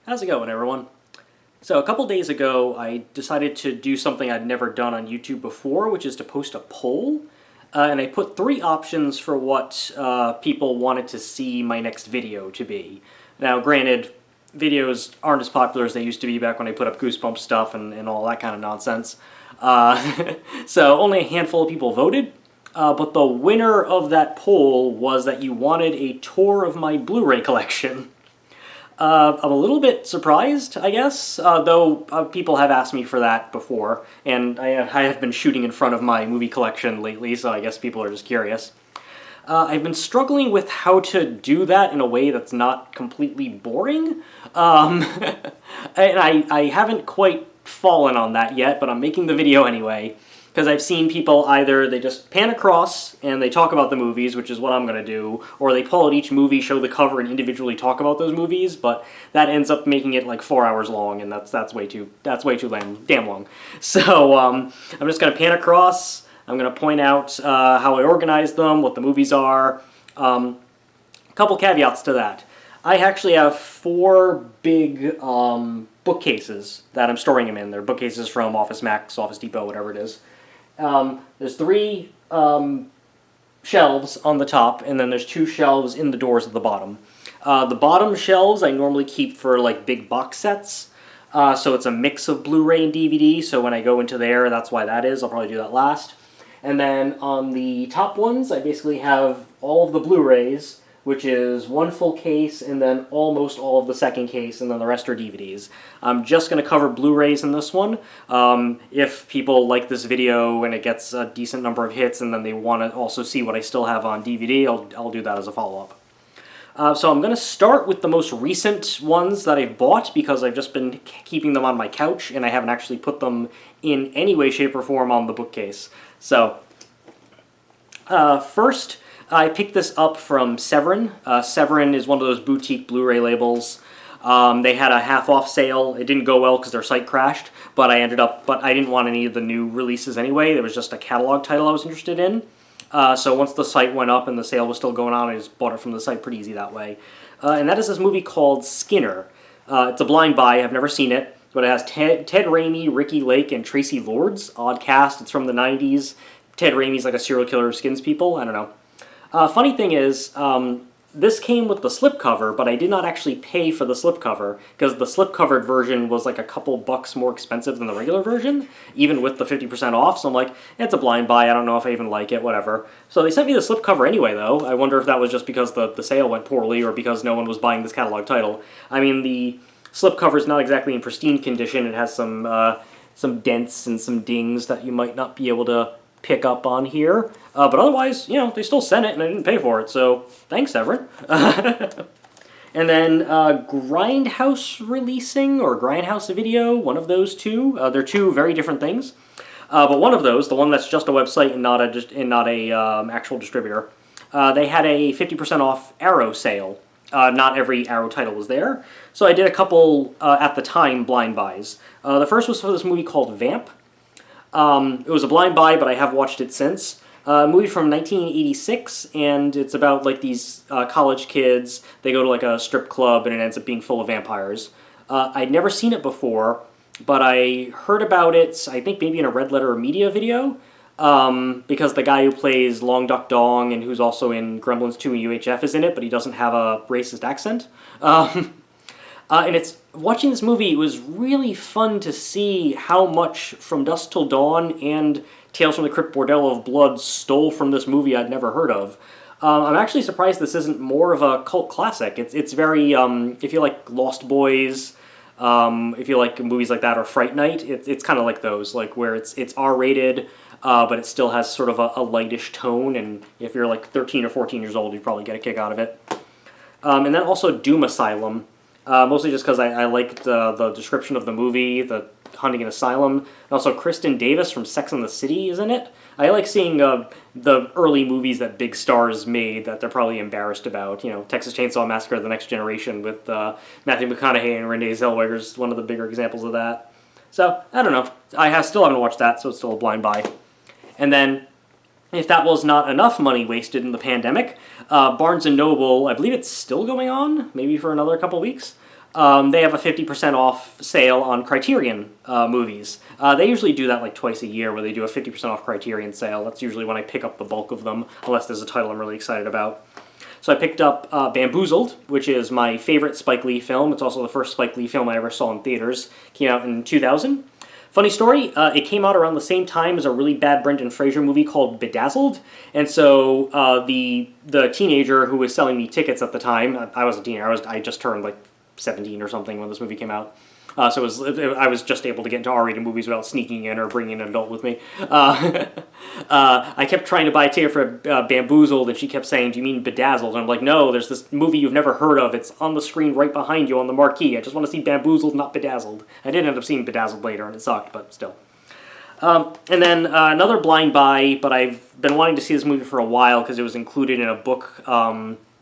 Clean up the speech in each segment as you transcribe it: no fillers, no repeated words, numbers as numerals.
How's it going, everyone? So a couple days ago, I decided to do something I'd never done on YouTube before, which is to post a poll. And I put three options for what people wanted to see my next video to be. Now, granted, videos aren't as popular as they used to be back when I put up Goosebumps stuff and all that kind of nonsense. So only a handful of people voted. But the winner of that poll was that you wanted a tour of my Blu-ray collection. I'm a little bit surprised, I guess, though people have asked me for that before, and I have been shooting in front of my movie collection lately, so I guess people are just curious. I've been struggling with how to do that in a way that's not completely boring, and I haven't quite fallen on that yet, but I'm making the video anyway. Because I've seen people either, they just pan across and they talk about the movies, which is what I'm going to do, or they pull out each movie, show the cover, and individually talk about those movies, but that ends up making it like 4 hours long, and that's way too damn long. So I'm just going to pan across, I'm going to point out how I organize them, what the movies are. A couple caveats to that. I actually have four big bookcases that I'm storing them in. They're bookcases from Office Max, Office Depot, whatever it is. There's three shelves on the top, and then there's two shelves in the doors at the bottom. The bottom shelves I normally keep for like big box sets, so it's a mix of Blu-ray and DVD, so when I go into there, that's why that is. I'll probably do that last. And then on the top ones, I basically have all of the Blu-rays, which is one full case, and then almost all of the second case, and then the rest are DVDs. I'm just going to cover Blu-rays in this one. If people like this video and it gets a decent number of hits, and then they want to also see what I still have on DVD, I'll do that as a follow-up. So I'm going to start with the most recent ones that I've bought, because I've just been keeping them on my couch, and I haven't actually put them in any way, shape, or form on the bookcase. So, first, I picked this up from Severin. Severin is one of those boutique Blu-ray labels. They had a half-off sale. It didn't go well because their site crashed, but I didn't want any of the new releases anyway. There was just a catalog title I was interested in. So once the site went up and the sale was still going on, I just bought it from the site pretty easy that way. And that is this movie called Skinner. It's a blind buy. I've never seen it, but it has Ted Raimi, Ricky Lake, and Tracy Lords. Odd cast. It's from the 90s. Ted Raimi's like a serial killer who skins people. I don't know. Funny thing is, this came with the slipcover, but I did not actually pay for the slipcover, because the slipcovered version was like a couple bucks more expensive than the regular version, even with the 50% off, so I'm like, it's a blind buy, I don't know if I even like it, whatever. So they sent me the slipcover anyway, though. I wonder if that was just because the sale went poorly, or because no one was buying this catalog title. I mean, the slipcover is not exactly in pristine condition. It has some dents and some dings that you might not be able to pick up on here, but otherwise, you know, they still sent it and I didn't pay for it, so thanks, Severin. And then Grindhouse Releasing, or Grindhouse Video, one of those two. They're two very different things, but one of those, the one that's just a website and not a actual distributor, they had a 50% off Arrow sale. Not every Arrow title was there, so I did a couple, at the time, blind buys. The first was for this movie called Vamp. It was a blind buy, but I have watched it since. A movie from 1986, and it's about like these college kids. They go to like a strip club, and it ends up being full of vampires. I'd never seen it before, but I heard about it, I think maybe in a Red Letter Media video, because the guy who plays Long Duck Dong, and who's also in Gremlins 2 and UHF, is in it, but he doesn't have a racist accent. And watching this movie, it was really fun to see how much From Dusk Till Dawn and Tales from the Crypt Bordello of Blood stole from this movie I'd never heard of. I'm actually surprised this isn't more of a cult classic. It's very, if you like Lost Boys, if you like movies like that, or Fright Night, it's kind of like those, like where it's R-rated, but it still has sort of a lightish tone, and if you're like 13 or 14 years old, you'd probably get a kick out of it. And then also Doom Asylum. Mostly just because I liked the description of the movie, the hunting an asylum. And also Kristen Davis from Sex and the City is in it. I like seeing the early movies that big stars made that they're probably embarrassed about. You know, Texas Chainsaw Massacre: The Next Generation with Matthew McConaughey and Renee Zellweger is one of the bigger examples of that. So, I don't know. I still haven't watched that, so it's still a blind buy. And then, if that was not enough money wasted in the pandemic, Barnes & Noble, I believe it's still going on, maybe for another couple weeks, they have a 50% off sale on Criterion movies. They usually do that like twice a year where they do a 50% off Criterion sale. That's usually when I pick up the bulk of them, unless there's a title I'm really excited about. So I picked up Bamboozled, which is my favorite Spike Lee film. It's also the first Spike Lee film I ever saw in theaters. Came out in 2000. Funny story, it came out around the same time as a really bad Brendan Fraser movie called Bedazzled, and so the teenager who was selling me tickets at the time, I was a teenager, I just turned like 17 or something when this movie came out. So I was just able to get into R-rated movies without sneaking in or bringing an adult with me. I kept trying to buy a ticket for Bamboozled, and she kept saying, "Do you mean Bedazzled?" And I'm like, "No, there's this movie you've never heard of. It's on the screen right behind you on the marquee. I just want to see Bamboozled, not Bedazzled." I did end up seeing Bedazzled later, and it sucked, but still. And then another blind buy, but I've been wanting to see this movie for a while because it was included in a book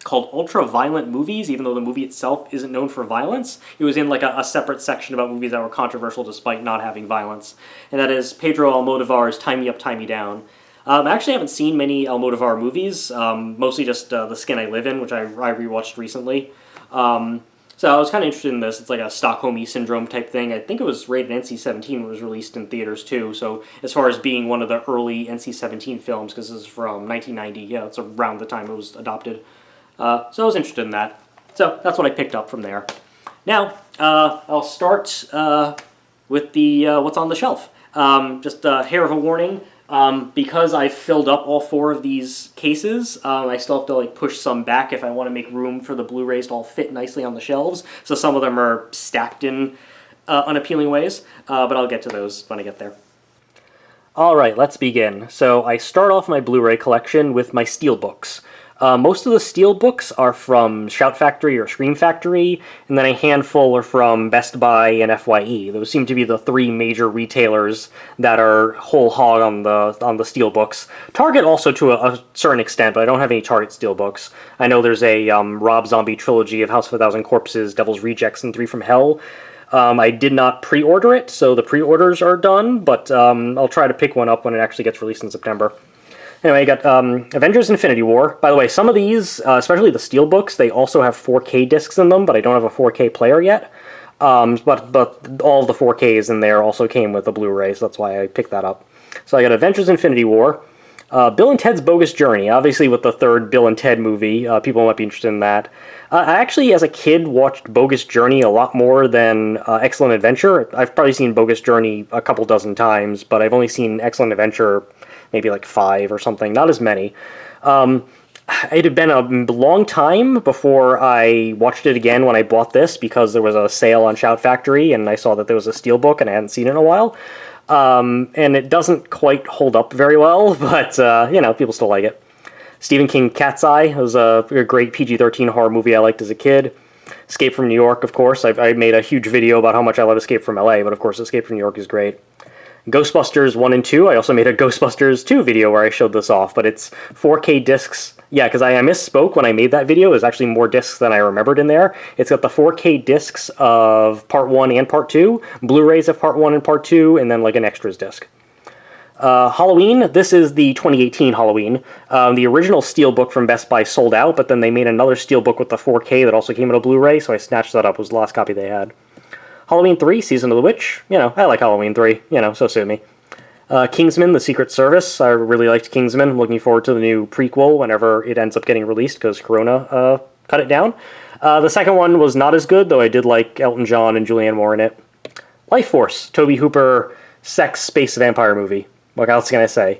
called Ultra-Violent Movies, even though the movie itself isn't known for violence. It was in like a separate section about movies that were controversial despite not having violence. And that is Pedro Almodovar's Tie Me Up, Tie Me Down. I actually haven't seen many Almodovar movies, mostly just The Skin I Live In, which I rewatched recently. So I was kind of interested in this. It's like a Stockholm Syndrome type thing. I think it was rated NC-17 when it was released in theaters too. So as far as being one of the early NC-17 films, because this is from 1990, yeah, it's around the time it was adopted. So I was interested in that. So that's what I picked up from there. Now, I'll start with the what's on the shelf. Just a hair of a warning. Because I filled up all 4 of these cases, I still have to like push some back if I want to make room for the Blu-rays to all fit nicely on the shelves. So some of them are stacked in unappealing ways, but I'll get to those when I get there. Alright, let's begin. So I start off my Blu-ray collection with my Steelbooks. Most of the Steelbooks are from Shout Factory or Scream Factory, and then a handful are from Best Buy and FYE. Those seem to be the 3 major retailers that are whole hog on the Steelbooks. Target also to a certain extent, but I don't have any Target Steelbooks. I know there's a Rob Zombie trilogy of House of a Thousand Corpses, Devil's Rejects, and 3 from Hell. I did not pre-order it, so the pre-orders are done, but I'll try to pick one up when it actually gets released in September. Anyway, you got Avengers Infinity War. By the way, some of these, especially the Steelbooks, they also have 4K discs in them, but I don't have a 4K player yet. But all of the 4Ks in there also came with a Blu-ray, so that's why I picked that up. So I got Avengers Infinity War. Bill and Ted's Bogus Journey, obviously with the 3rd Bill and Ted movie. People might be interested in that. I actually, as a kid, watched Bogus Journey a lot more than Excellent Adventure. I've probably seen Bogus Journey a couple dozen times, but I've only seen Excellent Adventure maybe like 5 or something, not as many. It had been a long time before I watched it again when I bought this, because there was a sale on Shout Factory, and I saw that there was a Steelbook, and I hadn't seen it in a while. And it doesn't quite hold up very well, but, people still like it. Stephen King Cat's Eye was a great PG-13 horror movie I liked as a kid. Escape from New York, of course. I made a huge video about how much I love Escape from LA, but of course Escape from New York is great. Ghostbusters 1 and 2. I also made a Ghostbusters 2 video where I showed this off, but it's 4K discs. Yeah, because I misspoke when I made that video. There's actually more discs than I remembered in there. It's got the 4K discs of Part 1 and Part 2, Blu-rays of Part 1 and Part 2, and then like an extras disc. Halloween, this is the 2018 Halloween. The original Steelbook from Best Buy sold out, but then they made another Steelbook with the 4K that also came in a Blu-ray, so I snatched that up. It was the last copy they had. Halloween 3, Season of the Witch. I like Halloween 3. So sue me. Kingsman, The Secret Service. I really liked Kingsman. I'm looking forward to the new prequel whenever it ends up getting released, because Corona cut it down. The second one was not as good, though I did like Elton John and Julianne Moore in it. Life Force, Tobe Hooper, sex space vampire movie. What else can I say?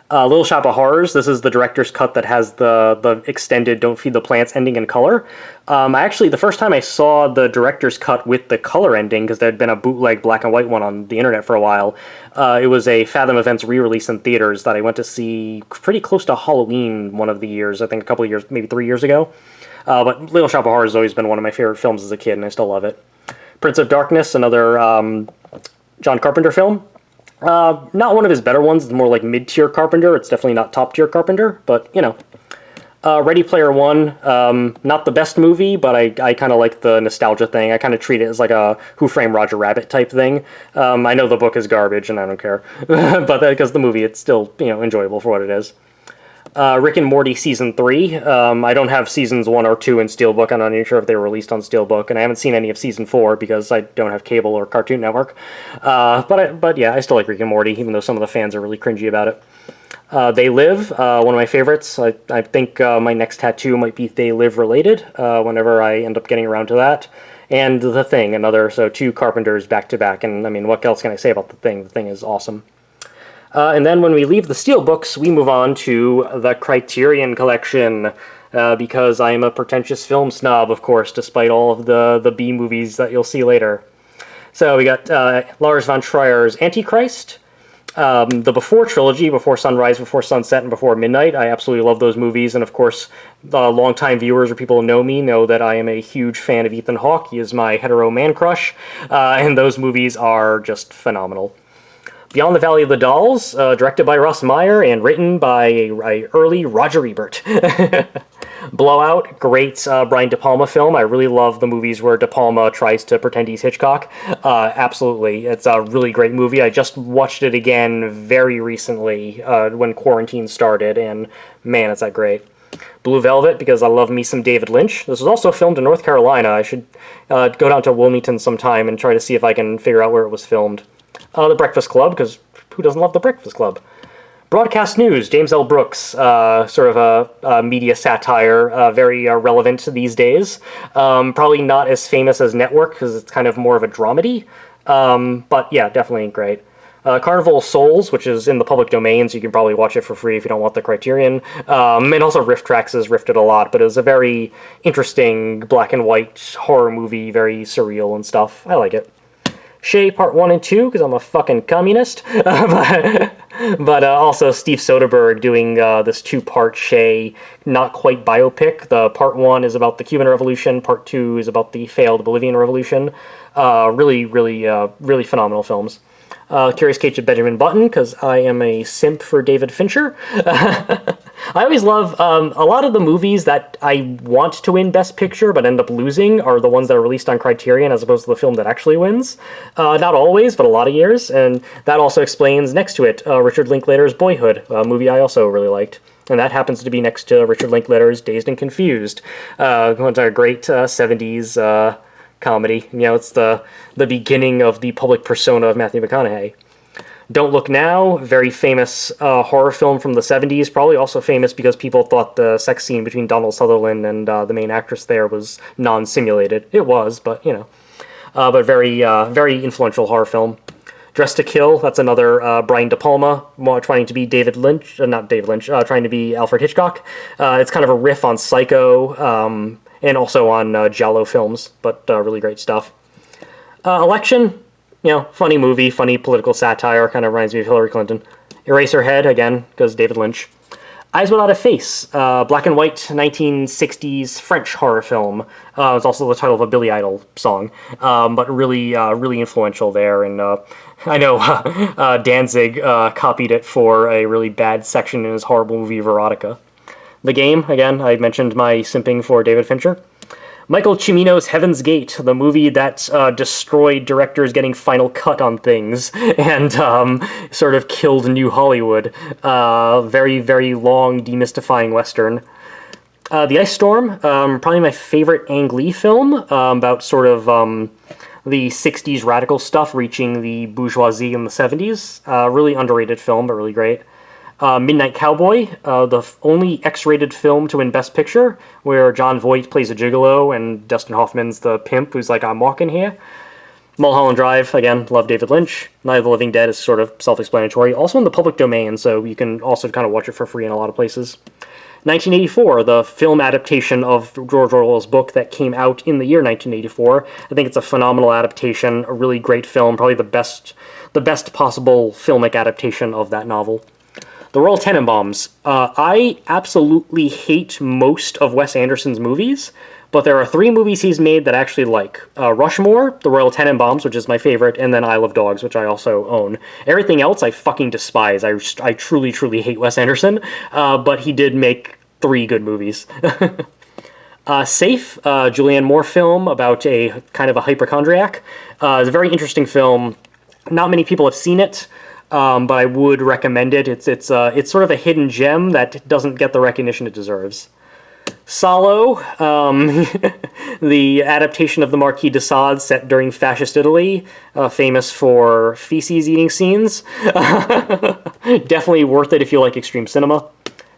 Little Shop of Horrors. This is the director's cut that has the extended Don't Feed the Plants ending in color. The first time I saw the director's cut with the color ending, because there had been a bootleg black and white one on the internet for a while, it was a Fathom Events re-release in theaters that I went to see pretty close to Halloween one of the years, I think a couple of years, maybe 3 years ago. But Little Shop of Horrors has always been one of my favorite films as a kid, and I still love it. Prince of Darkness, another John Carpenter film. Not one of his better ones. It's more like mid-tier Carpenter. It's definitely not top-tier Carpenter, but, Ready Player One, not the best movie, but I kind of like the nostalgia thing. I kind of treat it as like a Who Framed Roger Rabbit type thing. I know the book is garbage, and I don't care. But because the movie, it's still, enjoyable for what it is. Rick and Morty Season 3. I don't have Seasons 1 or 2 in Steelbook. I'm not even sure if they were released on Steelbook, and I haven't seen any of Season 4 because I don't have cable or Cartoon Network. But yeah, I still like Rick and Morty, even though some of the fans are really cringy about it. They Live, one of my favorites. I think my next tattoo might be They Live related, whenever I end up getting around to that. And The Thing, so 2 Carpenters back-to-back, and I mean, what else can I say about The Thing? The Thing is awesome. And then when we leave the Steelbooks, we move on to the Criterion Collection, because I am a pretentious film snob, of course, despite all of the B movies that you'll see later. So we got Lars von Trier's Antichrist, the Before trilogy, Before Sunrise, Before Sunset, and Before Midnight. I absolutely love those movies, and of course, longtime viewers or people who know me know that I am a huge fan of Ethan Hawke. He is my hetero man crush, and those movies are just phenomenal. Beyond the Valley of the Dolls, directed by Russ Meyer and written by a early Roger Ebert. Blowout, great Brian De Palma film. I really love the movies where De Palma tries to pretend he's Hitchcock. Absolutely, it's a really great movie. I just watched it again very recently when quarantine started, and man, it's that great. Blue Velvet, because I love me some David Lynch. This was also filmed in North Carolina. I should go down to Wilmington sometime and try to see if I can figure out where it was filmed. The Breakfast Club, because who doesn't love The Breakfast Club? Broadcast News, James L. Brooks, sort of a media satire, very relevant these days. Probably not as famous as Network, because it's kind of more of a dramedy, but yeah, definitely great. Carnival of Souls, which is in the public domain, so you can probably watch it for free if you don't want the Criterion. And also Riff Tracks has riffed it a lot, but it was a very interesting black and white horror movie, very surreal and stuff. I like it. Shay Part 1 and 2, because I'm a fucking communist. but also Steve Soderbergh doing this 2-part Shay, not quite biopic. The Part 1 is about the Cuban Revolution, Part 2 is about the failed Bolivian Revolution. Really phenomenal films. Curious Case of Benjamin Button, because I am a simp for David Fincher. I always love, a lot of the movies that I want to win Best Picture but end up losing are the ones that are released on Criterion as opposed to the film that actually wins. Not always, but a lot of years, and that also explains next to it Richard Linklater's Boyhood, a movie I also really liked. And that happens to be next to Richard Linklater's Dazed and Confused, one's a great 70s comedy. You know, it's the beginning of the public persona of Matthew McConaughey. Don't Look Now, very famous horror film from the 70s, probably also famous because people thought the sex scene between Donald Sutherland and the main actress there was non-simulated. It was, but, you know. But very influential horror film. Dress to Kill, that's another Brian De Palma, trying to be trying to be Alfred Hitchcock. It's kind of a riff on Psycho, and also on Giallo films, but really great stuff. Election, you know, funny movie, funny political satire, kind of reminds me of Hillary Clinton. Eraserhead, again, because David Lynch. Eyes Without a Face, black and white 1960s French horror film. It's also the title of a Billy Idol song, but really influential there. And I know Danzig copied it for a really bad section in his horrible movie Veronica. The Game, again, I mentioned my simping for David Fincher. Michael Cimino's Heaven's Gate, the movie that destroyed directors getting final cut on things and sort of killed New Hollywood. Very long, demystifying Western. The Ice Storm, probably my favorite Ang Lee film, about sort of the 60s radical stuff reaching the bourgeoisie in the 70s. Really underrated film, but really great. Midnight Cowboy, the only X-rated film to win Best Picture, where Jon Voight plays a gigolo and Dustin Hoffman's the pimp who's like, I'm walking here. Mulholland Drive, again, love David Lynch. Night of the Living Dead is sort of self-explanatory. Also in the public domain, so you can also kind of watch it for free in a lot of places. 1984, the film adaptation of George Orwell's book that came out in the year 1984. I think it's a phenomenal adaptation, a really great film, probably the best possible filmic adaptation of that novel. The Royal Tenenbaums. I absolutely hate most of Wes Anderson's movies, but there are 3 movies he's made that I actually like. Rushmore, The Royal Tenenbaums, which is my favorite, and then Isle of Dogs, which I also own. Everything else I fucking despise. I truly hate Wes Anderson, but he did make 3 good movies. Safe, Julianne Moore film about a kind of a hypochondriac. It's a very interesting film. Not many people have seen it. but I would recommend it. It's sort of a hidden gem that doesn't get the recognition it deserves. Salo, the adaptation of the Marquis de Sade set during fascist Italy, famous for feces-eating scenes. Definitely worth it if you like extreme cinema.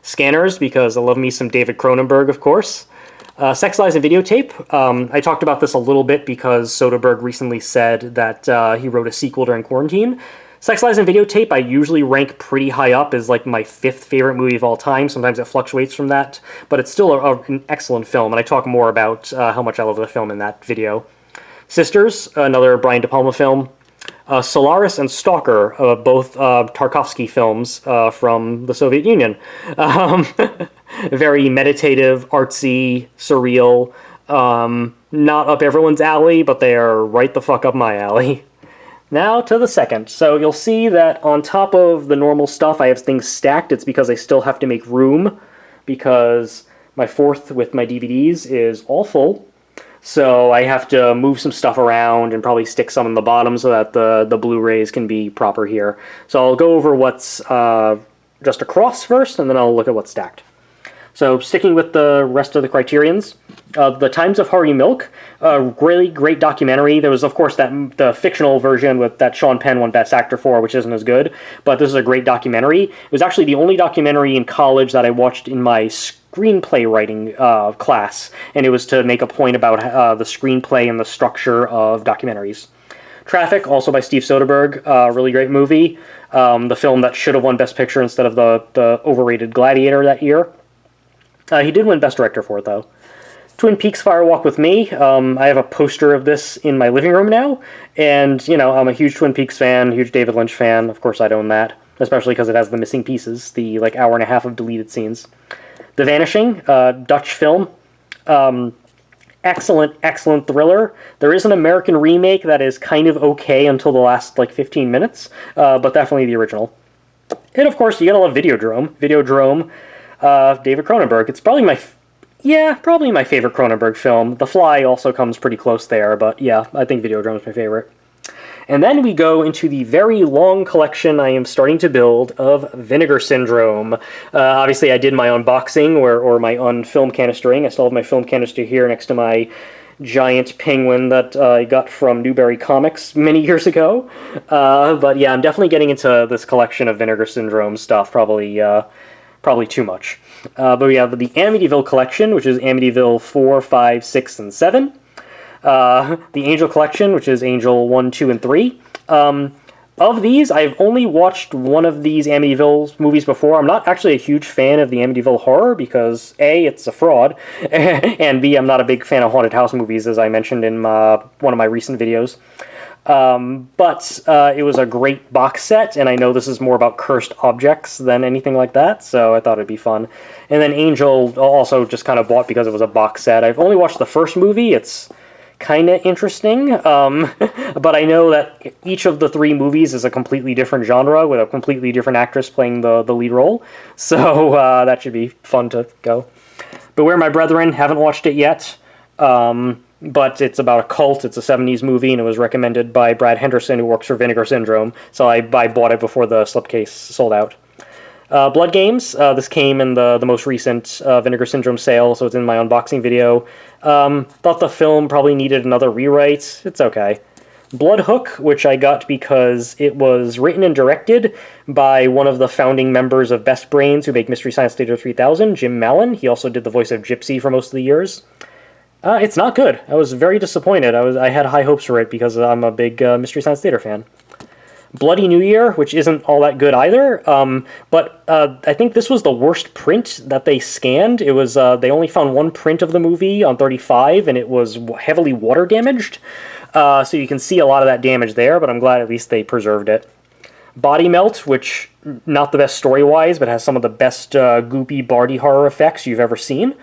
Scanners, because I love me some David Cronenberg, of course. Sex, Lies, and Videotape. I talked about this a little bit because Soderbergh recently said that he wrote a sequel during quarantine. Sex, Lies, and Videotape I usually rank pretty high up as like my 5th favorite movie of all time. Sometimes it fluctuates from that, but it's still an excellent film, and I talk more about how much I love the film in that video. Sisters, another Brian De Palma film. Solaris and Stalker, both Tarkovsky films from the Soviet Union. Very meditative, artsy, surreal. Not up everyone's alley, but they are right the fuck up my alley. Now to the second. So you'll see that on top of the normal stuff I have things stacked. It's because I still have to make room, because my 4th with my DVDs is all full. So I have to move some stuff around and probably stick some in the bottom so that the Blu-rays can be proper here. So I'll go over what's just across first, and then I'll look at what's stacked. So sticking with the rest of the criterions, The Times of Harvey Milk, a really great documentary. There was, of course, the fictional version with that Sean Penn won Best Actor for, which isn't as good, but this is a great documentary. It was actually the only documentary in college that I watched in my screenplay writing class, and it was to make a point about the screenplay and the structure of documentaries. Traffic, also by Steve Soderbergh, really great movie. The film that should have won Best Picture instead of the overrated Gladiator that year. He did win Best Director for it, though. Twin Peaks Fire Walk with Me. I have a poster of this in my living room now, and, you know, I'm a huge Twin Peaks fan, huge David Lynch fan. Of course I'd own that, especially because it has the missing pieces, the, like, hour and a half of deleted scenes. The Vanishing, Dutch film. Excellent thriller. There is an American remake that is kind of okay until the last, like, 15 minutes, but definitely the original. And, of course, you gotta love Videodrome. Videodrome, David Cronenberg. It's probably probably my favorite Cronenberg film. The Fly also comes pretty close there, but yeah, I think Videodrome is my favorite. And then we go into the very long collection I am starting to build of Vinegar Syndrome. Obviously, I did my unboxing or my unfilm canistering. I still have my film canister here next to my giant penguin that I got from Newberry Comics many years ago. But yeah, I'm definitely getting into this collection of Vinegar Syndrome stuff, probably too much. But we have the Amityville collection, which is Amityville 4, 5, 6, and 7. The Angel collection, which is Angel 1, 2, and 3. Of these, I've only watched one of these Amityville movies before. I'm not actually a huge fan of the Amityville horror because, A, it's a fraud, and B, I'm not a big fan of haunted house movies, as I mentioned in one of my recent videos. But it was a great box set, and I know this is more about cursed objects than anything like that, so I thought it'd be fun. And then Angel also just kind of bought because it was a box set. I've only watched the first movie. It's kind of interesting, but I know that each of the 3 movies is a completely different genre with a completely different actress playing the lead role, so that should be fun to go. Beware My Brethren, haven't watched it yet, but it's about a cult. It's a 70s movie, and it was recommended by Brad Henderson, who works for Vinegar Syndrome, so I bought it before the slipcase sold out. Blood Games, this came in the most recent Vinegar Syndrome sale, so it's in my unboxing video. Thought the film probably needed another rewrite. It's okay. Blood Hook, which I got because it was written and directed by one of the founding members of Best Brains, who make Mystery Science Theater 3000, Jim Mallon. He also did the voice of Gypsy for most of the years. It's not good. I was very disappointed. I had high hopes for it because I'm a big Mystery Science Theater fan. Bloody New Year, which isn't all that good either, but I think this was the worst print that they scanned. It was they only found one print of the movie on 35, and it was heavily water damaged, so you can see a lot of that damage there, but I'm glad at least they preserved it. Body Melt, which, not the best story-wise, but has some of the best goopy body horror effects you've ever seen.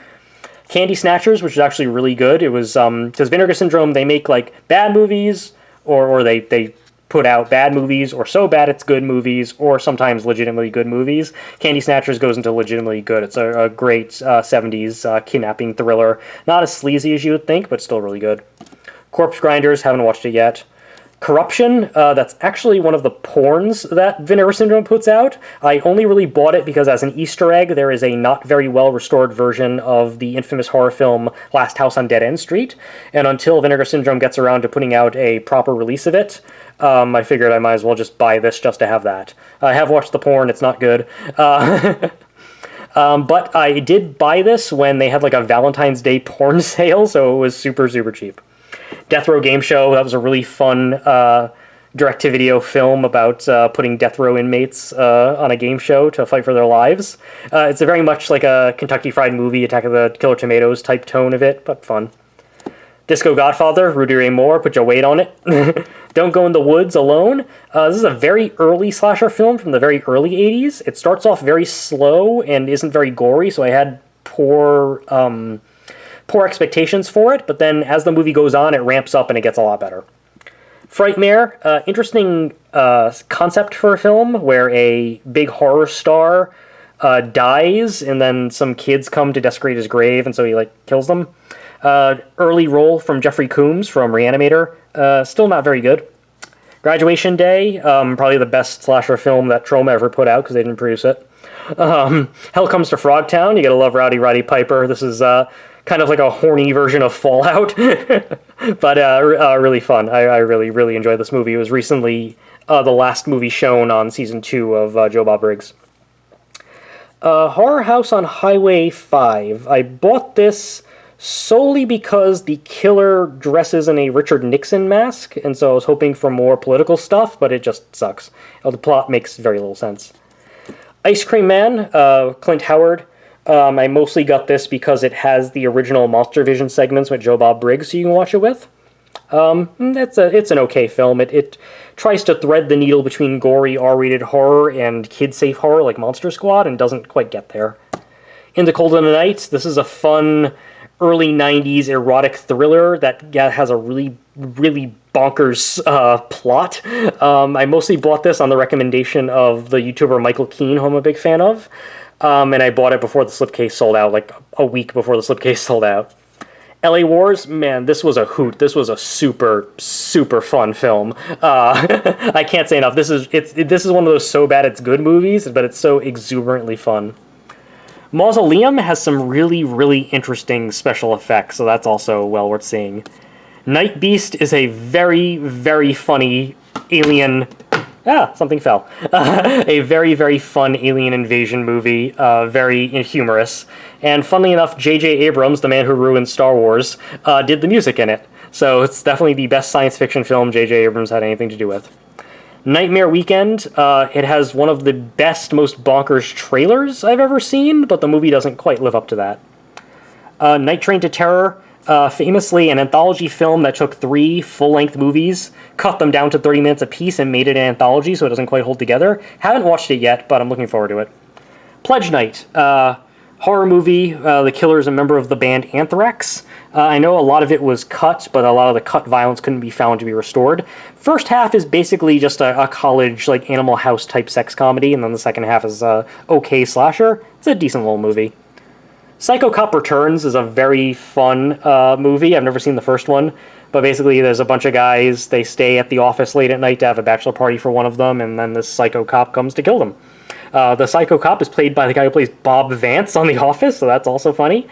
Candy Snatchers, which is actually really good. It was, because Vinegar Syndrome, they make, like, bad movies, or they put out bad movies, or so bad it's good movies, or sometimes legitimately good movies. Candy Snatchers goes into legitimately good. It's a great 70s kidnapping thriller. Not as sleazy as you would think, but still really good. Corpse Grinders, haven't watched it yet. Corruption, that's actually one of the porns that Vinegar Syndrome puts out. I only really bought it because as an Easter egg, there is a not very well restored version of the infamous horror film Last House on Dead End Street, and until Vinegar Syndrome gets around to putting out a proper release of it, I figured I might as well just buy this just to have that. I have watched the porn, it's not good. But I did buy this when they had like a Valentine's Day porn sale, so it was super, super cheap. Death Row Game Show, that was a really fun direct-to-video film about putting death row inmates on a game show to fight for their lives. It's a very much like a Kentucky Fried Movie, Attack of the Killer Tomatoes type tone of it, but fun. Disco Godfather, Rudy Ray Moore, put your weight on it. Don't Go in the Woods Alone. This is a very early slasher film from the very early 80s. It starts off very slow and isn't very gory, so I had poor expectations for it, but then as the movie goes on, it ramps up and it gets a lot better. Frightmare, interesting concept for a film where a big horror star dies and then some kids come to desecrate his grave and so he kills them. Early role from Jeffrey Combs from Reanimator, still not very good. Graduation Day, probably the best slasher film that Troma ever put out because they didn't produce it. Hell Comes to Frogtown, you gotta love Rowdy Roddy Piper. This is kind of like a horny version of Fallout, but really fun. I really, really enjoyed this movie. It was recently the last movie shown on season 2 of Joe Bob Briggs. Horror House on Highway 5. I bought this solely because the killer dresses in a Richard Nixon mask, and so I was hoping for more political stuff, but it just sucks. The plot makes very little sense. Ice Cream Man, Clint Howard. I mostly got this because it has the original Monster Vision segments with Joe Bob Briggs, so you can watch it with. It's an okay film. It tries to thread the needle between gory R-rated horror and kid-safe horror like Monster Squad and doesn't quite get there. In the Cold of the Night, this is a fun early 90s erotic thriller that has a really, really bonkers plot. I mostly bought this on the recommendation of the YouTuber Michael Keane, who I'm a big fan of. And I bought it before the slipcase sold out, like a week before the slipcase sold out. LA Wars, man, this was a hoot. This was a super, super fun film. I can't say enough. This is one of those so bad it's good movies, but it's so exuberantly fun. Mausoleum has some really, really interesting special effects, so that's also well worth seeing. Night Beast is a very, very funny alien... something fell. A very, very fun alien invasion movie, very humorous. And funnily enough, J.J. Abrams, the man who ruined Star Wars, did the music in it. So it's definitely the best science fiction film J.J. Abrams had anything to do with. Nightmare Weekend, it has one of the best, most bonkers trailers I've ever seen, but the movie doesn't quite live up to that. Night Train to Terror, famously an anthology film that took 3 full-length movies, cut them down to 30 minutes apiece, and made it an anthology, so it doesn't quite hold together. Haven't watched it yet, but I'm looking forward to it. Pledge Night, horror movie. The killer is a member of the band Anthrax. I know a lot of it was cut, but a lot of the cut violence couldn't be found to be restored. First half is basically just a college, Animal House type sex comedy, and then the second half is a okay slasher. It's a decent little movie. Psycho Cop Returns is a very fun movie. I've never seen the first one, but basically there's a bunch of guys, they stay at the office late at night to have a bachelor party for one of them, and then this psycho cop comes to kill them. The psycho cop is played by the guy who plays Bob Vance on The Office, so that's also funny.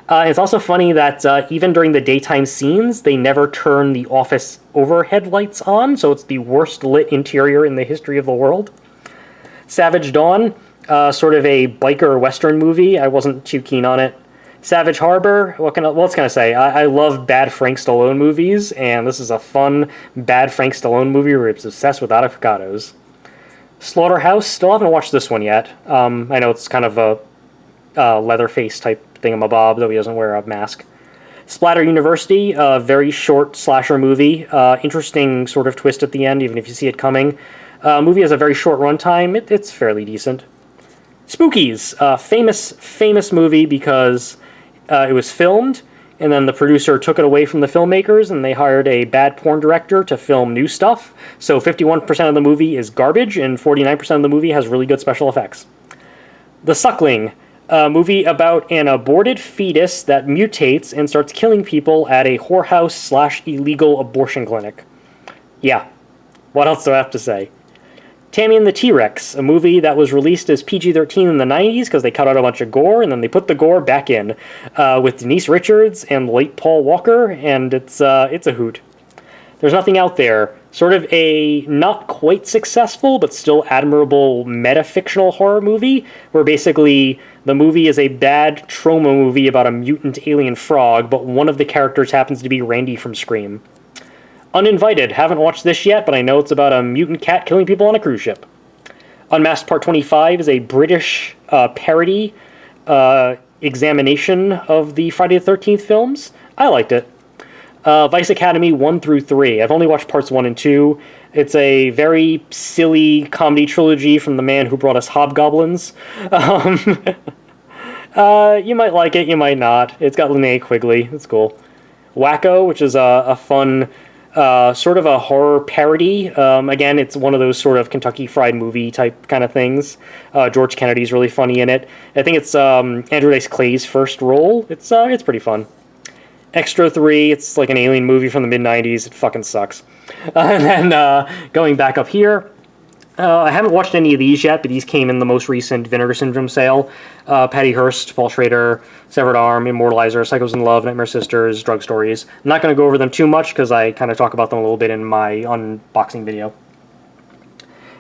It's also funny that even during the daytime scenes, they never turn the office overhead lights on, so it's the worst lit interior in the history of the world. Savage Dawn, sort of a biker western movie. I wasn't too keen on it. Savage Harbor, what can I say? I love bad Frank Stallone movies, and this is a fun bad Frank Stallone movie where it's obsessed with avocados. Slaughterhouse, still haven't watched this one yet. I know it's kind of a Leatherface type thingamabob, though he doesn't wear a mask. Splatter University, a very short slasher movie. Interesting sort of twist at the end, even if you see it coming. Movie has a very short runtime. It's fairly decent. Spookies, famous movie because it was filmed, and then the producer took it away from the filmmakers, and they hired a bad porn director to film new stuff. So 51% of the movie is garbage, and 49% of the movie has really good special effects. The Suckling, a movie about an aborted fetus that mutates and starts killing people at a whorehouse/illegal abortion clinic. Yeah, What else do I have to say? Tammy and the T-Rex, a movie that was released as PG-13 in the 90s because they cut out a bunch of gore, and then they put the gore back in with Denise Richards and the late Paul Walker, and it's a hoot. There's Nothing Out There, sort of a not quite successful but still admirable meta-fictional horror movie, where basically the movie is a bad trauma movie about a mutant alien frog, but one of the characters happens to be Randy from Scream. Uninvited, haven't watched this yet, but I know it's about a mutant cat killing people on a cruise ship. Unmasked Part 25 is a British parody examination of the Friday the 13th films. I liked it. Vice Academy 1 through 3. I've only watched parts 1 and 2. It's a very silly comedy trilogy from the man who brought us Hobgoblins. You might like it, you might not. It's got Linnea Quigley. It's cool. Wacko, which is a fun... sort of a horror parody. Again, it's one of those sort of Kentucky Fried Movie type kind of things. George Kennedy's really funny in it. I think it's Andrew Dice Clay's first role. It's pretty fun. Extra 3, it's like an alien movie from the mid-90s. It fucking sucks. And then going back up here, I haven't watched any of these yet, but these came in the most recent Vinegar Syndrome sale. Patty Hearst, Paul Schrader, Severed Arm, Immortalizer, Psychos in Love, Nightmare Sisters, Drug Stories. I'm not going to go over them too much because I kind of talk about them a little bit in my unboxing video.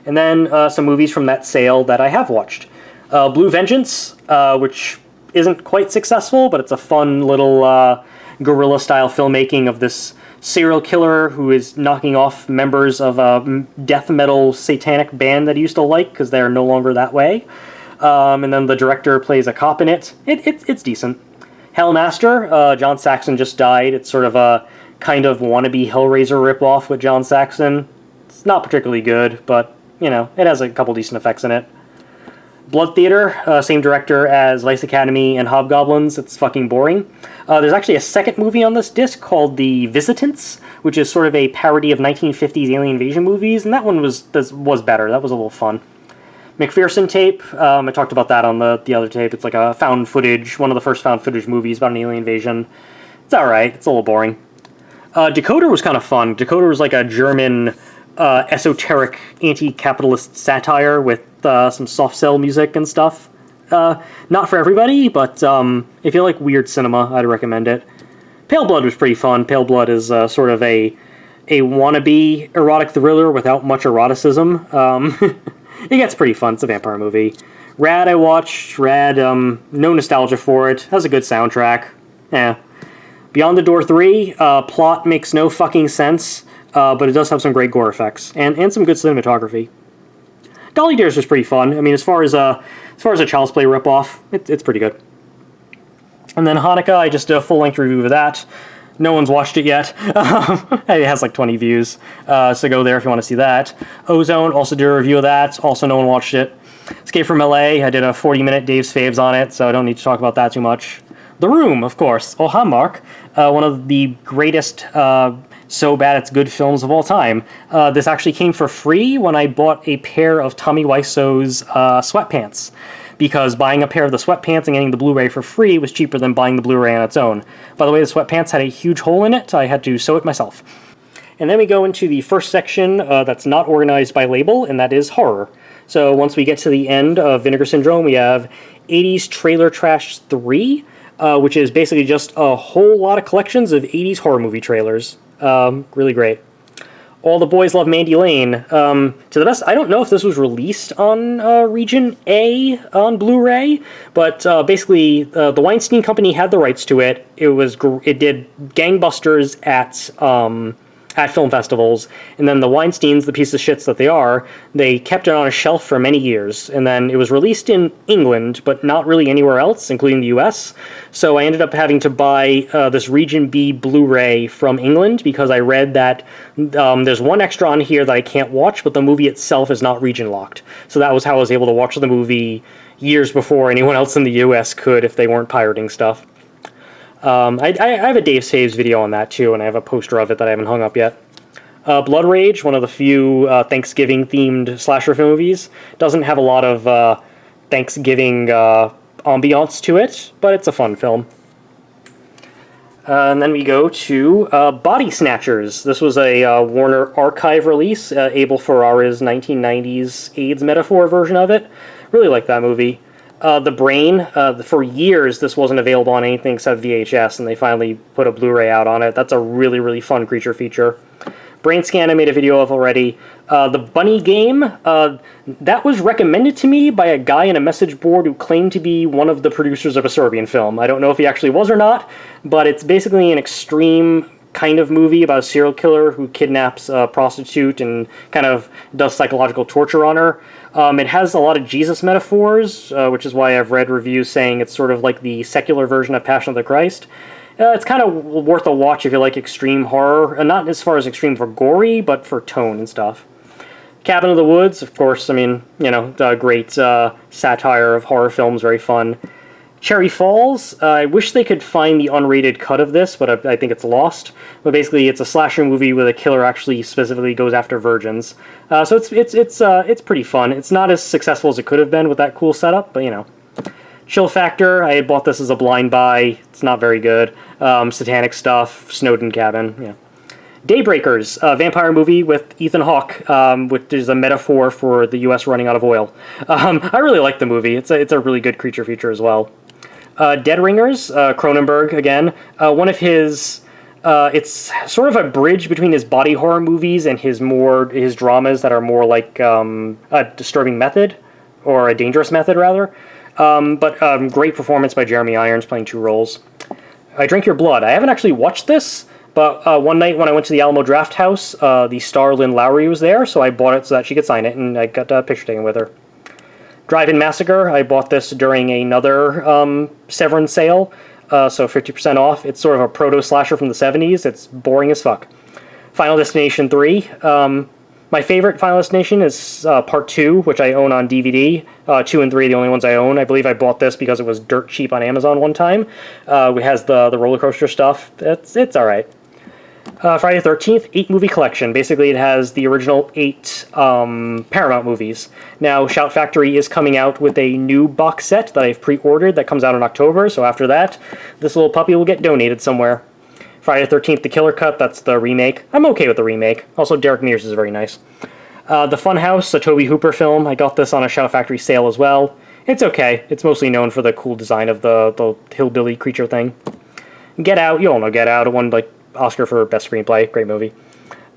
And then some movies from that sale that I have watched. Blue Vengeance, which isn't quite successful, but it's a fun little guerrilla-style filmmaking of this serial killer who is knocking off members of a death metal satanic band that he used to like because they're no longer that way. And then the director plays a cop in it. It's decent. Hellmaster, John Saxon just died. It's sort of a kind of wannabe Hellraiser ripoff with John Saxon. It's not particularly good, but, you know, it has a couple decent effects in it. Blood Theater, same director as Vice Academy and Hobgoblins. It's fucking boring. There's actually a second movie on this disc called The Visitants, which is sort of a parody of 1950s alien invasion movies, and that one was better. That was a little fun. McPherson Tape, I talked about that on the other tape. It's like a found footage, one of the first found footage movies about an alien invasion. It's alright. It's a little boring. Decoder was kind of fun. Decoder was like a German esoteric anti-capitalist satire with some soft cell music and stuff. Not for everybody, but if you like weird cinema, I'd recommend it. Pale Blood was pretty fun. Pale Blood is sort of a wannabe erotic thriller without much eroticism. It gets pretty fun. It's a vampire movie. Rad I watched. Rad, no nostalgia for it. Has a good soundtrack. Beyond the Door 3, plot makes no fucking sense, but it does have some great gore effects and some good cinematography. Dolly Dares was pretty fun. I mean, as far as a Child's Play ripoff, it's pretty good. And then Hanukkah, I just did a full-length review of that. No one's watched it yet. It has like 20 views, so go there if you want to see that. Ozone, also did a review of that. Also, no one watched it. Escape from LA, I did a 40-minute Dave's Faves on it, so I don't need to talk about that too much. The Room, of course. Oh, hi, Mark. One of the greatest so bad it's good films of all time. This actually came for free when I bought a pair of Tommy Wiseau's sweatpants, because buying a pair of the sweatpants and getting the Blu-ray for free was cheaper than buying the Blu-ray on its own. By the way, the sweatpants had a huge hole in it. I had to sew it myself. And then we go into the first section that's not organized by label, and that is horror. So once we get to the end of Vinegar Syndrome, we have 80s Trailer Trash 3, which is basically just a whole lot of collections of 80s horror movie trailers. Really great. All the Boys Love Mandy Lane. To the best, I don't know if this was released on Region A on Blu-ray, but basically the Weinstein Company had the rights to it. It did gangbusters at film festivals, and then the Weinsteins, the piece of shits that they are, they kept it on a shelf for many years, and then it was released in England, but not really anywhere else, including the US, so I ended up having to buy this Region B Blu-ray from England, because I read that there's one extra on here that I can't watch, but the movie itself is not region locked, so that was how I was able to watch the movie years before anyone else in the US could if they weren't pirating stuff. I have a Dave's Faves video on that too, and I have a poster of it that I haven't hung up yet. Blood Rage, one of the few Thanksgiving-themed slasher film movies, doesn't have a lot of Thanksgiving ambiance to it, but it's a fun film. And then we go to Body Snatchers. This was a Warner Archive release, Abel Ferrara's 1990s AIDS metaphor version of it. Really like that movie. The Brain, for years this wasn't available on anything except VHS, and they finally put a Blu-ray out on it. That's a really, really fun creature feature. Brain Scan I made a video of already. The Bunny Game, that was recommended to me by a guy in a message board who claimed to be one of the producers of a Serbian film. I don't know if he actually was or not, but it's basically an extreme kind of movie about a serial killer who kidnaps a prostitute and kind of does psychological torture on her. It has a lot of Jesus metaphors, which is why I've read reviews saying it's sort of like the secular version of Passion of the Christ. It's kind of worth a watch if you like extreme horror, not as far as extreme for gory, but for tone and stuff. Cabin in the Woods, of course, I mean, you know, a great satire of horror films, very fun. Cherry Falls, I wish they could find the unrated cut of this, but I think it's lost. But basically, it's a slasher movie where the killer actually specifically goes after virgins. So it's pretty fun. It's not as successful as it could have been with that cool setup, but you know. Chill Factor, I had bought this as a blind buy. It's not very good. Satanic stuff, Snowden Cabin, yeah. Daybreakers, a vampire movie with Ethan Hawke, which is a metaphor for the U.S. running out of oil. I really like the movie. It's a really good creature feature as well. Dead Ringers, Cronenberg again. One of his, it's sort of a bridge between his body horror movies and his dramas that are more like a disturbing method, or a dangerous method rather. But great performance by Jeremy Irons playing two roles. I Drink Your Blood. I haven't actually watched this, but one night when I went to the Alamo Draft House, the star Lynn Lowry was there, so I bought it so that she could sign it, and I got a picture taken with her. Drive-In Massacre. I bought this during another Severin sale, so 50% off. It's sort of a proto-slasher from the 70s. It's boring as fuck. Final Destination 3. My favorite Final Destination is Part 2, which I own on DVD. 2 and 3 are the only ones I own. I believe I bought this because it was dirt cheap on Amazon one time. It has the roller coaster stuff. It's alright. Friday the 13th, 8-movie collection. Basically, it has the original 8 Paramount movies. Now, Shout Factory is coming out with a new box set that I've pre-ordered that comes out in October, so after that, this little puppy will get donated somewhere. Friday the 13th, The Killer Cut, that's the remake. I'm okay with the remake. Also, Derek Mears is very nice. The Funhouse, a Tobe Hooper film. I got this on a Shout Factory sale as well. It's okay. It's mostly known for the cool design of the hillbilly creature thing. Get Out, you all know Get Out. It won, like, Oscar for Best Screenplay. Great movie.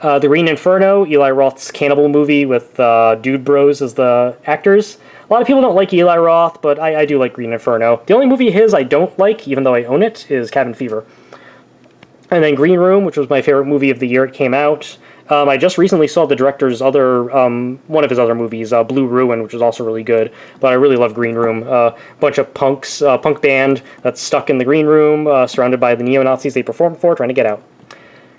The Green Inferno, Eli Roth's cannibal movie with Dude Bros as the actors. A lot of people don't like Eli Roth, but I do like Green Inferno. The only movie of his I don't like, even though I own it, is Cabin Fever. And then Green Room, which was my favorite movie of the year it came out. I just recently saw the director's one of his other movies, Blue Ruin, which was also really good. But I really love Green Room. Bunch of punks, punk band that's stuck in the green room, surrounded by the neo-Nazis they perform for, trying to get out.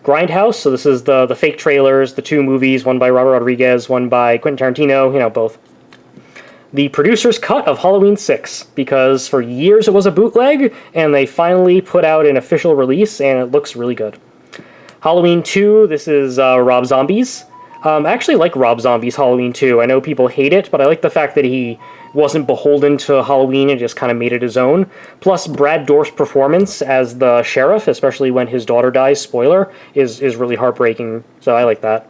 Grindhouse, so this is the fake trailers, the 2 movies, one by Robert Rodriguez, one by Quentin Tarantino, you know, both. The producer's cut of Halloween 6, because for years it was a bootleg, and they finally put out an official release, and it looks really good. Halloween 2, this is Rob Zombie's. I actually like Rob Zombie's Halloween 2. I know people hate it, but I like the fact that he wasn't beholden to Halloween and just kind of made it his own. Plus, Brad Dourif's performance as the sheriff, especially when his daughter dies, spoiler, is really heartbreaking, so I like that.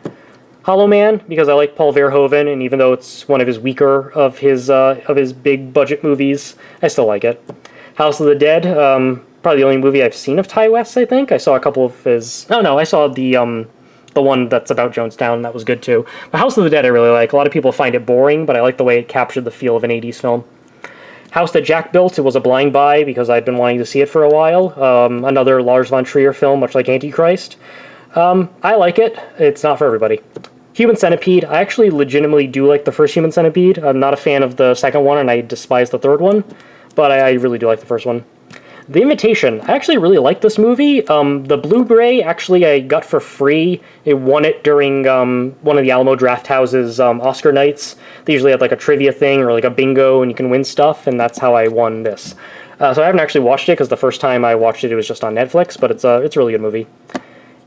Hollow Man, because I like Paul Verhoeven, and even though it's one of his weaker of his big budget movies, I still like it. House of the Dead, probably the only movie I've seen of Ty West, I think. I saw a couple of his... Oh, no, I saw the one that's about Jonestown, that was good too. But House of the Dead I really like. A lot of people find it boring, but I like the way it captured the feel of an 80s film. House That Jack Built, it was a blind buy because I'd been wanting to see it for a while. Another Lars von Trier film, much like Antichrist. I like it. It's not for everybody. Human Centipede, I actually legitimately do like the first Human Centipede. I'm not a fan of the second one, and I despise the third one, but I really do like the first one. The Invitation, I actually really like this movie. The Blu-ray, actually, I got for free. It won it during one of the Alamo Draft House's Oscar nights. They usually have like a trivia thing or like a bingo, and you can win stuff, and that's how I won this. So I haven't actually watched it, because the first time I watched it, it was just on Netflix, but it's a really good movie.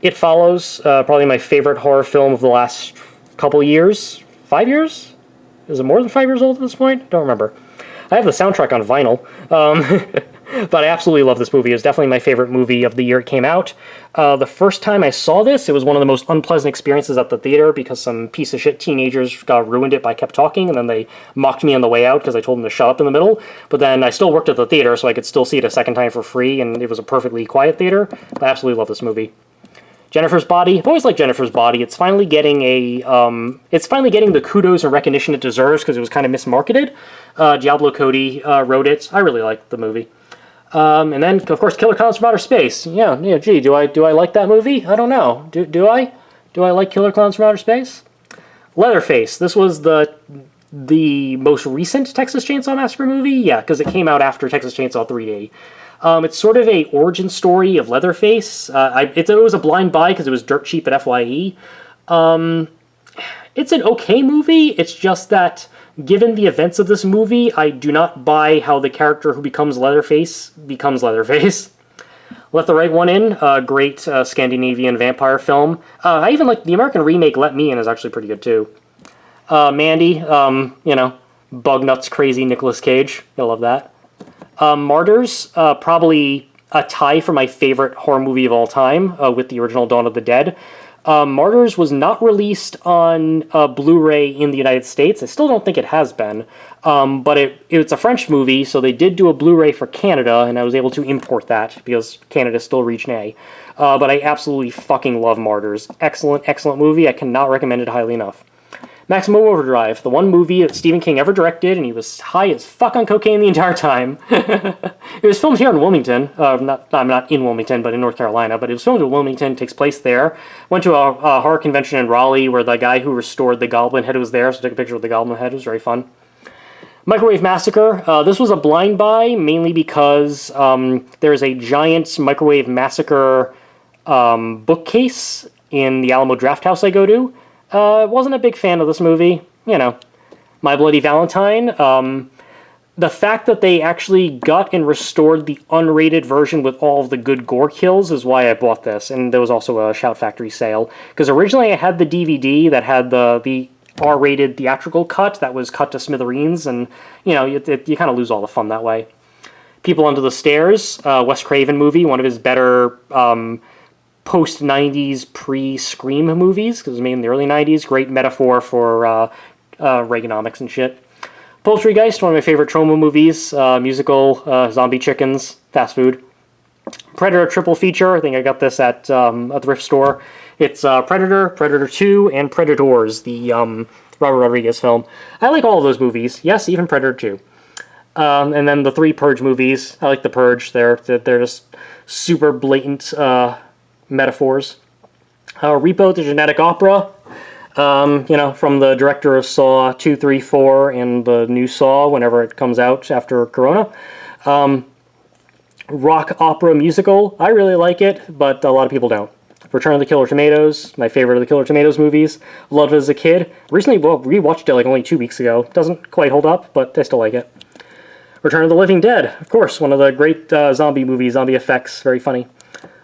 It Follows, probably my favorite horror film of the last couple years. 5 years? Is it more than 5 years old at this point? Don't remember. I have the soundtrack on vinyl. But I absolutely love this movie. It was definitely my favorite movie of the year it came out. The first time I saw this, it was one of the most unpleasant experiences at the theater because some piece of shit teenagers ruined it by kept talking, and then they mocked me on the way out because I told them to shut up in the middle. But then I still worked at the theater, so I could still see it a second time for free, and it was a perfectly quiet theater. I absolutely love this movie. Jennifer's Body. I've always liked Jennifer's Body. It's finally getting the kudos and recognition it deserves because it was kind of mismarketed. Diablo Cody wrote it. I really liked the movie. And then, of course, Killer Clowns from Outer Space. Yeah. Gee, do I like that movie? I don't know. Do I? Do I like Killer Clowns from Outer Space? Leatherface. This was the most recent Texas Chainsaw Massacre movie. Yeah, because it came out after Texas Chainsaw 3D. It's sort of a origin story of Leatherface. It was a blind buy because it was dirt cheap at FYE. It's an okay movie. It's just that, given the events of this movie, I do not buy how the character who becomes Leatherface becomes Leatherface. Let the Right One In, a great Scandinavian vampire film. I even like the American remake Let Me In is actually pretty good too. Mandy, Bugnuts crazy Nicolas Cage. You'll love that. Martyrs, probably a tie for my favorite horror movie of all time, with the original Dawn of the Dead. Martyrs was not released on Blu-ray in the United States. I still don't think it has been, but it's a French movie, so they did do a Blu-ray for Canada, and I was able to import that because Canada's still Region A. But I absolutely fucking love Martyrs. Excellent, excellent movie. I cannot recommend it highly enough. Maximum Overdrive, the one movie that Stephen King ever directed, and he was high as fuck on cocaine the entire time. It was filmed here in Wilmington. I'm not in Wilmington, but in North Carolina. But it was filmed in Wilmington, takes place there. Went to a horror convention in Raleigh where the guy who restored the Goblin Head was there, so I took a picture with the Goblin Head. It was very fun. Microwave Massacre. This was a blind buy, mainly because there's a giant Microwave Massacre bookcase in the Alamo Draft House I go to. Wasn't a big fan of this movie. My Bloody Valentine. The fact that they actually got and restored the unrated version with all of the good gore kills is why I bought this. And there was also a Shout Factory sale. Because originally I had the DVD that had the R-rated theatrical cut that was cut to smithereens. And, you kind of lose all the fun that way. People Under the Stairs. Wes Craven movie. One of his better post-90s pre-Scream movies, because it was made in the early 90s. Great metaphor for Reaganomics and shit. Poultrygeist, one of my favorite trauma movies. Musical, zombie chickens, fast food. Predator triple feature. I think I got this at a thrift store. It's Predator, Predator 2, and Predators, the Robert Rodriguez film. I like all of those movies. Yes, even Predator 2. And then the 3 Purge movies. I like The Purge. They're just super blatant metaphors. Repo, the Genetic Opera, from the director of Saw 2, 3, 4, and the new Saw whenever it comes out after Corona. Rock opera musical, I really like it, but a lot of people don't. Return of the Killer Tomatoes, my favorite of the Killer Tomatoes movies. Loved it as a kid. Recently rewatched it like only 2 weeks ago. Doesn't quite hold up, but I still like it. Return of the Living Dead, of course, one of the great zombie movies, zombie effects, very funny.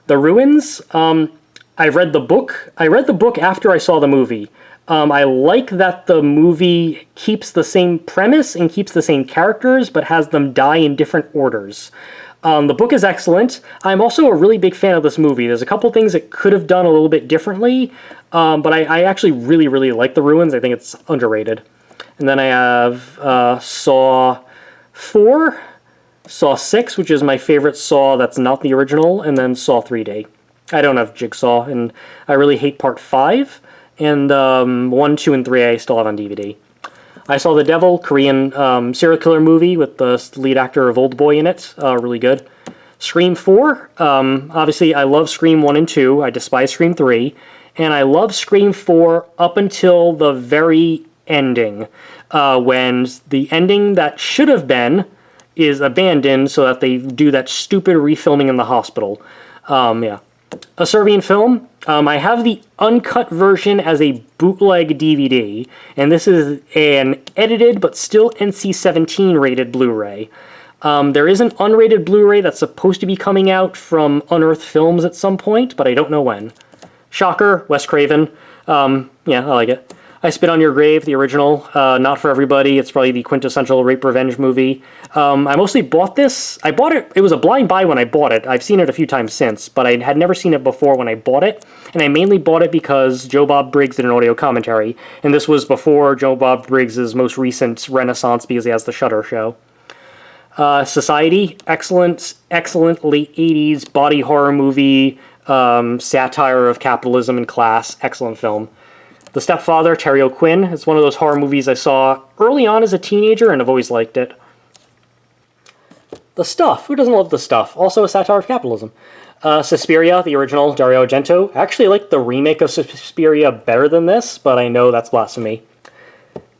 The Ruins, I read the book. I read the book after I saw the movie. I like that the movie keeps the same premise and keeps the same characters, but has them die in different orders. The book is excellent. I'm also a really big fan of this movie. There's a couple things it could have done a little bit differently, but I actually really, really like The Ruins. I think it's underrated. And then I have Saw 4, Saw 6, which is my favorite Saw that's not the original, and then Saw 3D. I don't have Jigsaw, and I really hate Part 5, and 1, 2, and 3 I still have on DVD. I Saw the Devil, Korean serial killer movie with the lead actor of Oldboy in it. Really good. Scream 4. Obviously, I love Scream 1 and 2. I despise Scream 3. And I love Scream 4 up until the very ending, when the ending that should have been is abandoned so that they do that stupid refilming in the hospital. A Serbian film. I have the uncut version as a bootleg DVD, and this is an edited but still NC-17 rated Blu-ray. There is an unrated Blu-ray that's supposed to be coming out from Unearthed Films at some point, but I don't know when. Shocker, Wes Craven. I like it. I Spit on Your Grave, the original, not for everybody. It's probably the quintessential rape revenge movie. I mostly bought this. I bought it. It was a blind buy when I bought it. I've seen it a few times since, but I had never seen it before when I bought it. And I mainly bought it because Joe Bob Briggs did an audio commentary, and this was before Joe Bob Briggs' most recent renaissance because he has the Shudder show. Society, excellent late 80s body horror movie, satire of capitalism and class, excellent film. The Stepfather, Terry O'Quinn. It's one of those horror movies I saw early on as a teenager, and I've always liked it. The Stuff. Who doesn't love The Stuff? Also a satire of capitalism. Suspiria, the original, Dario Argento. I actually like the remake of Suspiria better than this, but I know that's blasphemy.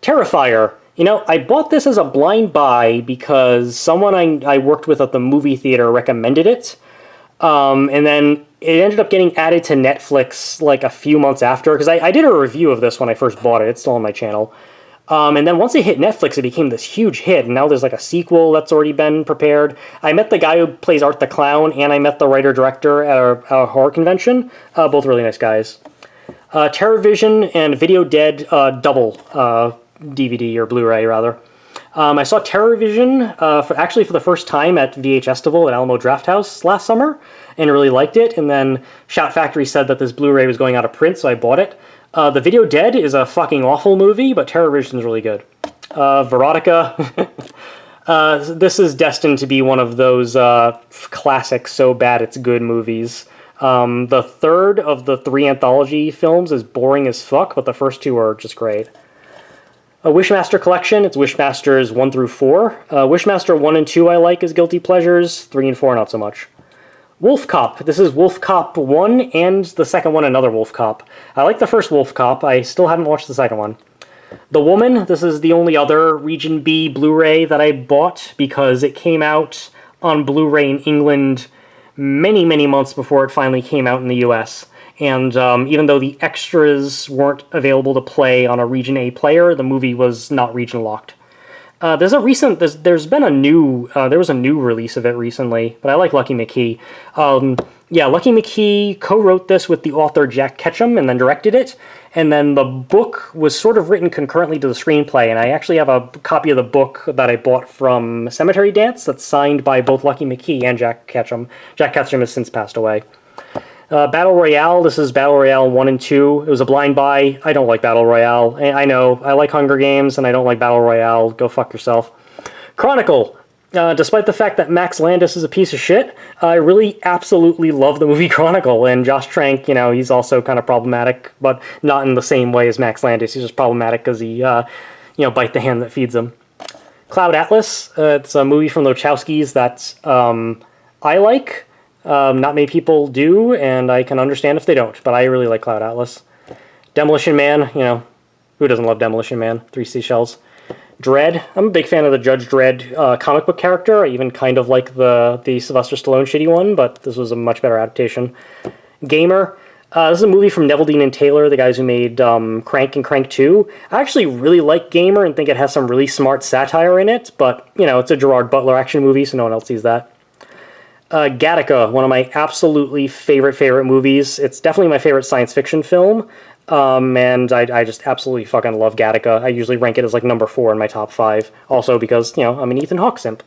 Terrifier. You know, I bought this as a blind buy because someone I worked with at the movie theater recommended it. And then it ended up getting added to Netflix like a few months after, because I did a review of this when I first bought it. It's still on my channel. And then once it hit Netflix, it became this huge hit, and now there's like a sequel that's already been prepared. I met the guy who plays Art the Clown, and I met the writer-director at a horror convention. Both really nice guys. TerrorVision and Video Dead double DVD, or Blu-ray, rather. I saw TerrorVision for the first time at VHStival at Alamo Drafthouse last summer, and really liked it. And then Shout Factory said that this Blu-ray was going out of print, so I bought it. The Video Dead is a fucking awful movie, but TerrorVision is really good. Veronica. This is destined to be one of those classic so bad it's good movies. The third of the 3 anthology films is boring as fuck, but the first 2 are just great. A Wishmaster collection, it's Wishmasters 1 through 4. Wishmaster 1 and 2 I like as guilty pleasures, 3 and 4 not so much. Wolf Cop. This is Wolf Cop 1 and the second one, another Wolf Cop. I like the first Wolf Cop, I still haven't watched the second one. The Woman, this is the only other Region B Blu-ray that I bought because it came out on Blu-ray in England many, many months before it finally came out in the US. And even though the extras weren't available to play on a Region A player, the movie was not region locked. There was a new release of it recently, but I like Lucky McKee. Lucky McKee co-wrote this with the author Jack Ketchum and then directed it. And then the book was sort of written concurrently to the screenplay, and I actually have a copy of the book that I bought from Cemetery Dance that's signed by both Lucky McKee and Jack Ketchum. Jack Ketchum has since passed away. Battle Royale, this is Battle Royale 1 and 2. It was a blind buy. I don't like Battle Royale. I know, I like Hunger Games, and I don't like Battle Royale. Go fuck yourself. Chronicle. Despite the fact that Max Landis is a piece of shit, I really absolutely love the movie Chronicle, and Josh Trank, he's also kind of problematic, but not in the same way as Max Landis. He's just problematic because he, bite the hand that feeds him. Cloud Atlas, it's a movie from the Wachowskis that I like. Not many people do, and I can understand if they don't, but I really like Cloud Atlas. Demolition Man, who doesn't love Demolition Man? 3 Seashells. Dredd, I'm a big fan of the Judge Dredd comic book character. I even kind of like the Sylvester Stallone shitty one, but this was a much better adaptation. Gamer, this is a movie from Neville Dean and Taylor, the guys who made Crank and Crank 2. I actually really like Gamer and think it has some really smart satire in it, but, it's a Gerard Butler action movie, so no one else sees that. Gattaca, one of my absolutely favorite movies. It's definitely my favorite science fiction film, and I just absolutely fucking love Gattaca. I usually rank it as like number 4 in my top 5, also because, I'm an Ethan Hawke simp.